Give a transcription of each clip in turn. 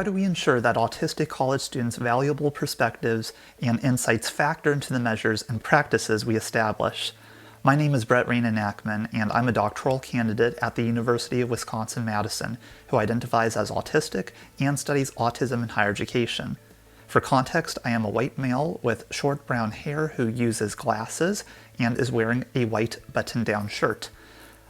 how do we ensure that autistic college students' valuable perspectives and insights factor into the measures and practices we establish? My name is Ranon Nachman, and I'm a doctoral candidate at the University of Wisconsin-Madison who identifies as autistic and studies autism in higher education. For context, I am a white male with short brown hair who uses glasses and is wearing a white button-down shirt.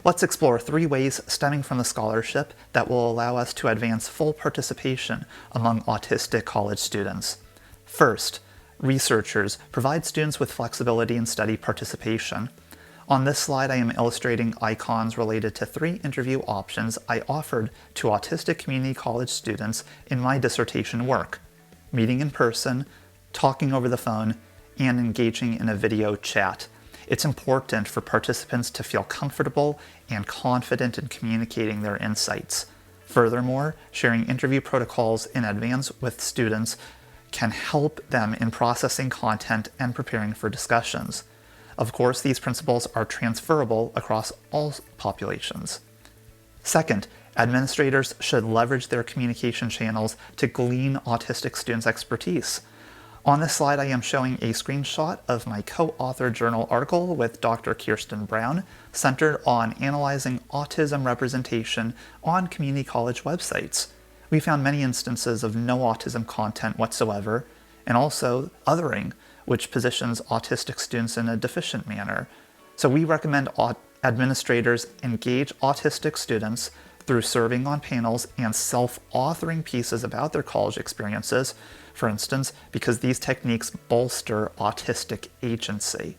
Let's explore 3 ways stemming from the scholarship that will allow us to advance full participation among autistic college students. First, researchers provide students with flexibility in study participation. On this slide, I am illustrating icons related to 3 interview options I offered to autistic community college students in my dissertation work: meeting in person, talking over the phone, and engaging in a video chat. It's important for participants to feel comfortable and confident in communicating their insights. Furthermore, sharing interview protocols in advance with students can help them in processing content and preparing for discussions. Of course, these principles are transferable across all populations. Second, administrators should leverage their communication channels to glean autistic students' expertise. On this slide, I am showing a screenshot of my co-authored journal article with Dr. Kirsten Brown, centered on analyzing autism representation on community college websites. We found many instances of no autism content whatsoever, and also othering, which positions autistic students in a deficient manner. So we recommend administrators engage autistic students through serving on panels and self-authoring pieces about their college experiences, for instance, because these techniques bolster autistic agency.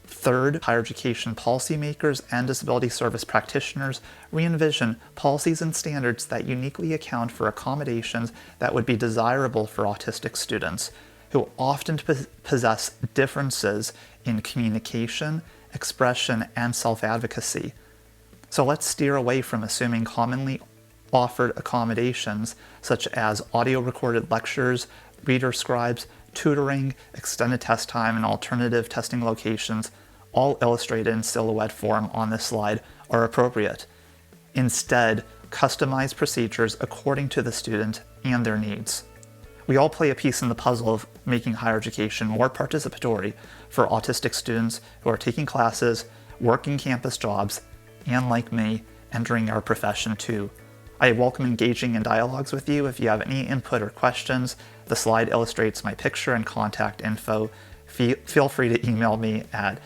Third, higher education policymakers and disability service practitioners re-envision policies and standards that uniquely account for accommodations that would be desirable for autistic students, who often possess differences in communication, expression, and self-advocacy. So let's steer away from assuming commonly offered accommodations such as audio-recorded lectures, reader scribes, tutoring, extended test time, and alternative testing locations, all illustrated in silhouette form on this slide, are appropriate. Instead, customize procedures according to the student and their needs. We all play a piece in the puzzle of making higher education more participatory for autistic students who are taking classes, working campus jobs, and like me, entering our profession too. I welcome engaging in dialogues with you. If you have any input or questions, the slide illustrates my picture and contact info. Feel free to email me at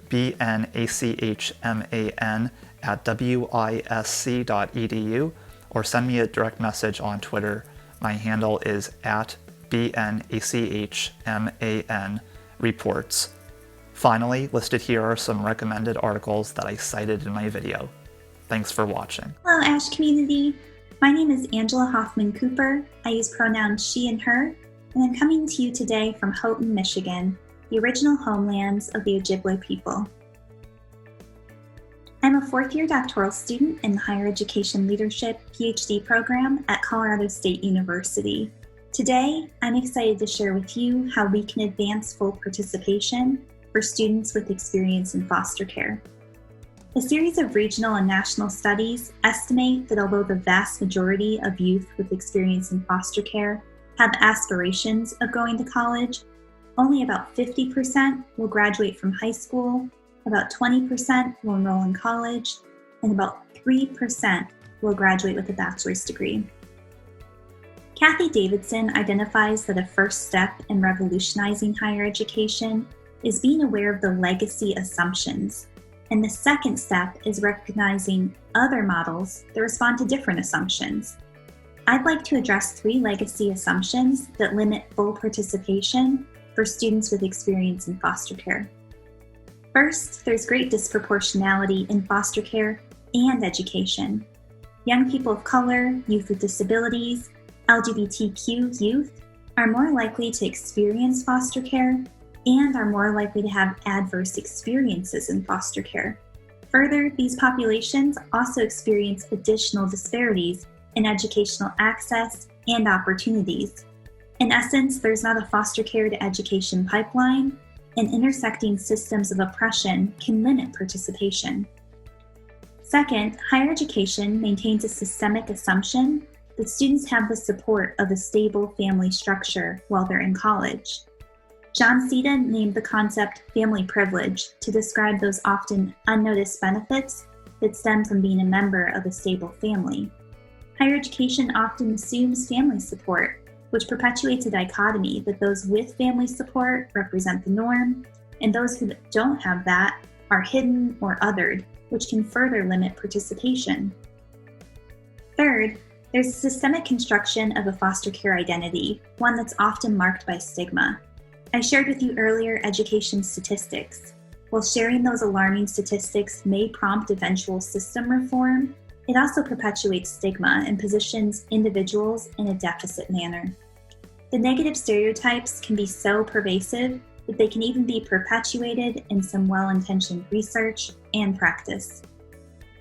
bnachman@wisc.edu or send me a direct message on Twitter. My handle is @bnachman reports. Finally, listed here are some recommended articles that I cited in my video. Thanks for watching. Hello, ASHE community. My name is Angela Hoffman Cooper. I use pronouns she and her, and I'm coming to you today from Houghton, Michigan, the original homelands of the Ojibwe people. I'm a 4th-year doctoral student in the Higher Education Leadership PhD program at Colorado State University. Today, I'm excited to share with you how we can advance full participation for students with experience in foster care. A series of regional and national studies estimate that although the vast majority of youth with experience in foster care have aspirations of going to college, only about 50% will graduate from high school, about 20% will enroll in college, and about 3% will graduate with a bachelor's degree. Kathy Davidson identifies that a first step in revolutionizing higher education is being aware of the legacy assumptions, and the second step is recognizing other models that respond to different assumptions. I'd like to address 3 legacy assumptions that limit full participation for students with experience in foster care. First, there's great disproportionality in foster care and education. Young people of color, youth with disabilities, LGBTQ youth are more likely to experience foster care and are more likely to have adverse experiences in foster care. Further, these populations also experience additional disparities in educational access and opportunities. In essence, there's not a foster care to education pipeline, and intersecting systems of oppression can limit participation. Second, higher education maintains a systemic assumption that students have the support of a stable family structure while they're in college. John Cita named the concept family privilege to describe those often unnoticed benefits that stem from being a member of a stable family. Higher education often assumes family support, which perpetuates a dichotomy that those with family support represent the norm, and those who don't have that are hidden or othered, which can further limit participation. Third, there's a systemic construction of a foster care identity, one that's often marked by stigma. I shared with you earlier education statistics. While sharing those alarming statistics may prompt eventual system reform, it also perpetuates stigma and positions individuals in a deficit manner. The negative stereotypes can be so pervasive that they can even be perpetuated in some well-intentioned research and practice.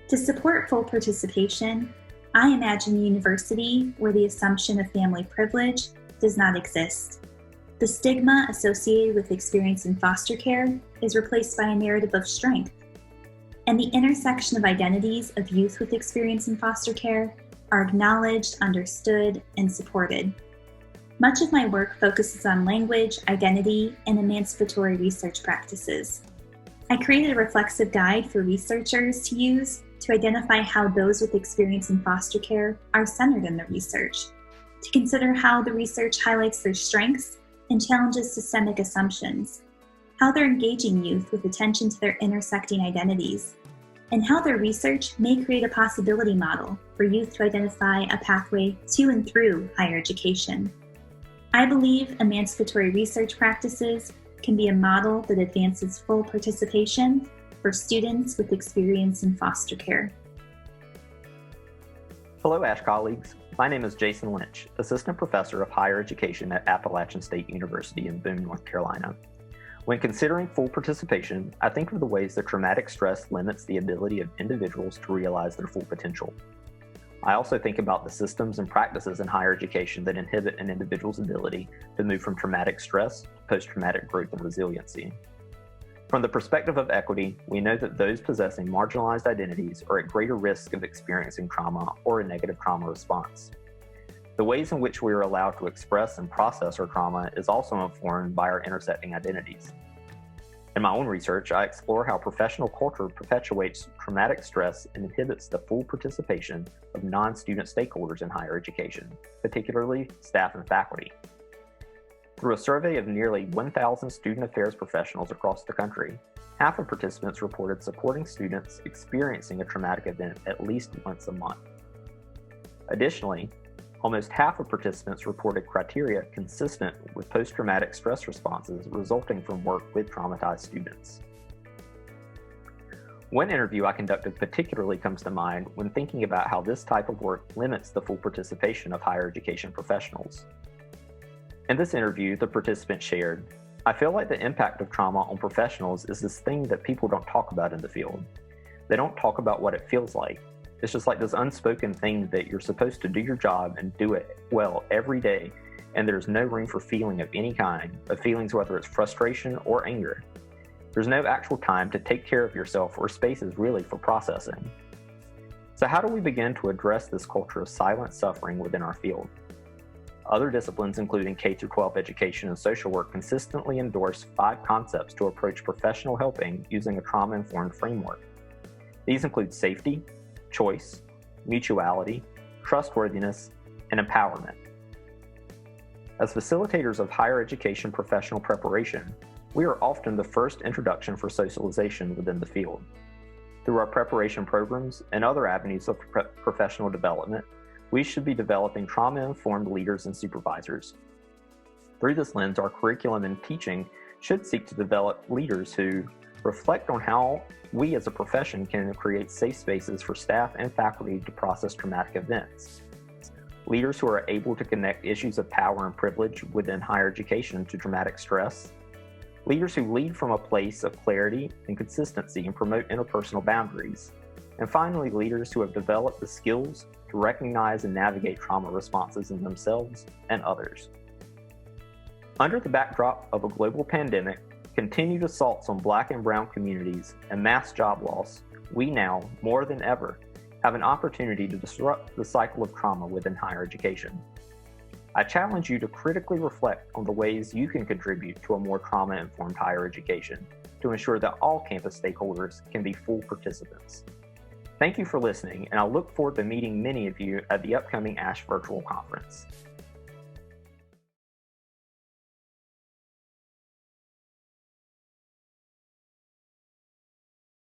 To support full participation, I imagine a university where the assumption of family privilege does not exist. The stigma associated with experience in foster care is replaced by a narrative of strength. And the intersection of identities of youth with experience in foster care are acknowledged, understood, and supported. Much of my work focuses on language, identity, and emancipatory research practices. I created a reflexive guide for researchers to use to identify how those with experience in foster care are centered in the research, to consider how the research highlights their strengths and challenges systemic assumptions, how they're engaging youth with attention to their intersecting identities, and how their research may create a possibility model for youth to identify a pathway to and through higher education. I believe emancipatory research practices can be a model that advances full participation for students with experience in foster care. Hello, ASHE colleagues. My name is Jason Lynch, Assistant Professor of Higher Education at Appalachian State University in Boone, North Carolina. When considering full participation, I think of the ways that traumatic stress limits the ability of individuals to realize their full potential. I also think about the systems and practices in higher education that inhibit an individual's ability to move from traumatic stress to post-traumatic growth and resiliency. From the perspective of equity, we know that those possessing marginalized identities are at greater risk of experiencing trauma or a negative trauma response. The ways in which we are allowed to express and process our trauma is also informed by our intersecting identities. In my own research, I explore how professional culture perpetuates traumatic stress and inhibits the full participation of non-student stakeholders in higher education, particularly staff and faculty. Through a survey of nearly 1,000 student affairs professionals across the country, half of participants reported supporting students experiencing a traumatic event at least once a month. Additionally, almost half of participants reported criteria consistent with post-traumatic stress responses resulting from work with traumatized students. One interview I conducted particularly comes to mind when thinking about how this type of work limits the full participation of higher education professionals. In this interview, the participant shared, "I feel like the impact of trauma on professionals is this thing that people don't talk about in the field. They don't talk about what it feels like. It's just like this unspoken thing that you're supposed to do your job and do it well every day, and there's no room for feeling of any kind, of feelings whether it's frustration or anger. There's no actual time to take care of yourself or spaces really for processing." So how do we begin to address this culture of silent suffering within our field? Other disciplines, including K-12 education and social work, consistently endorse 5 concepts to approach professional helping using a trauma-informed framework. These include safety, choice, mutuality, trustworthiness, and empowerment. As facilitators of higher education professional preparation, we are often the first introduction for socialization within the field. Through our preparation programs and other avenues of professional development, we should be developing trauma-informed leaders and supervisors. Through this lens, our curriculum and teaching should seek to develop leaders who reflect on how we as a profession can create safe spaces for staff and faculty to process traumatic events. Leaders who are able to connect issues of power and privilege within higher education to traumatic stress. Leaders who lead from a place of clarity and consistency and promote interpersonal boundaries. And finally, leaders who have developed the skills to recognize and navigate trauma responses in themselves and others. Under the backdrop of a global pandemic, continued assaults on Black and Brown communities, and mass job loss, we now, more than ever, have an opportunity to disrupt the cycle of trauma within higher education. I challenge you to critically reflect on the ways you can contribute to a more trauma-informed higher education to ensure that all campus stakeholders can be full participants. Thank you for listening, and I look forward to meeting many of you at the upcoming ASHE Virtual Conference.